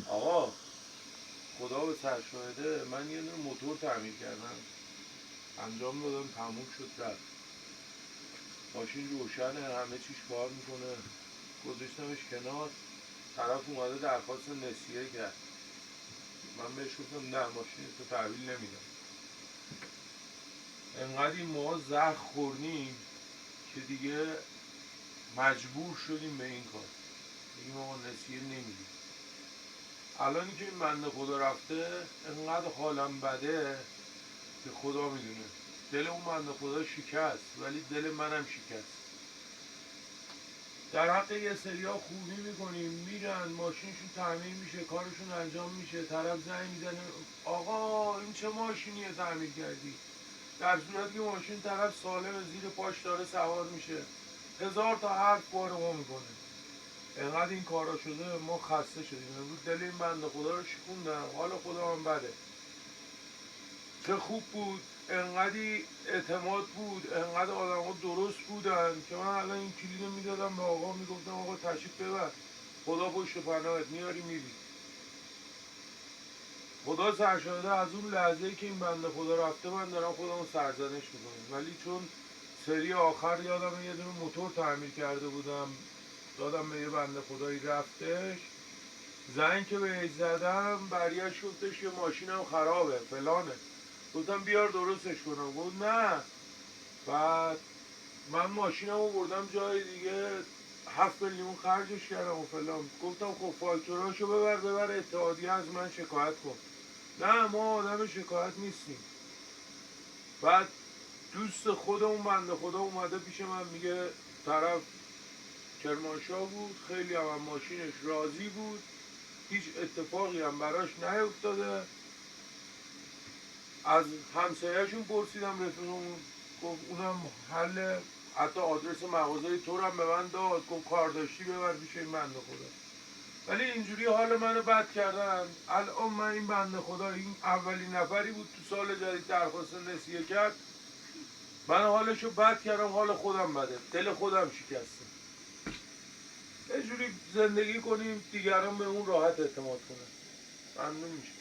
آقا خدا به سرشاهده، من یه دونه موتور تعمیر کردم، انجام دادم، تموم شد، رفت. ماشین روشنه، همه چیش کار میکنه. گذاشتمش کنار، طرف اومده درخواست نسیه کرد. من بهش گفتم نه، ماشین تو تحویل نمیدم. انقدر این ما زخ خوردیم که دیگه مجبور شدیم به این کار، دیگه ما نسیه نمیدیم. الان که این بنده خدا رفته، انقدر حالم بده که خدا میدونه. دل اون بنده خدا شکست، ولی دل منم شکست. در حق یه سریا خوبی میکنیم، میرن ماشینشون تعمیر میشه، کارشون انجام میشه، طرف زنگ میزنه آقا این چه ماشینیه تعمیر کردی، در صورتی که ماشین طرف سالم زیر پاش داره سوار میشه، هزار تا حرف بار ما میکنه. انقدر این کارا شده ما خسته شدیم. امروز دل این بنده خدا رو شکوندم، حالا خدا من بده. چه خوب بود، انقدی اعتماد بود، انقدر آدم ها درست بودن که من الان این کلیدو میدادم به آقا، میگفتم آقا تشریف ببر، خدا پشت پناهت، میاری میری. خدا سرشاهده از اون لحظه ای که این بنده خدا رفته من دارم خودمو سرزنش میکنم. ولی چون سری آخر یادم یه دونه موتور تعمیر کرده بودم، دادم به یه بنده خدایی رفتش، زنگ که بهش زدم برگشت گفتش یه ماشینم خرابه فلانه. گفتم بیار درستش کنم. گفت نه. بعد من ماشینم رو بردم جای دیگه، 7 میلیون خرجش کردم و فلان. گفتم خب فاکتوراشو ببر اتحادیه از من شکایت کن. نه ما آدم شکایت نیستیم. بعد دوست خودمون بنده خدا اومده پیش من، میگه طرف کرمانشاه بود، خیلی هم ماشینش راضی بود، هیچ اتفاقی هم براش نیفتاده. از همسایه‌شون پرسیدم، رفیقمون گفت اونم حل، حتی آدرس مغازه تو هم به من داد، گفت کار داشتی ببر پیش این بنده خدا. ولی اینجوری حال منو بد کردن. الان من این بنده خدا، این اولین نفری بود تو سال جدید درخواست نسیه کرد، من حالشو بد کردم، حال خودم بده، دل خودم شکسته. یه جوری زندگی کنیم دیگران به اون راحت اعتماد کنن. ممنون میشه.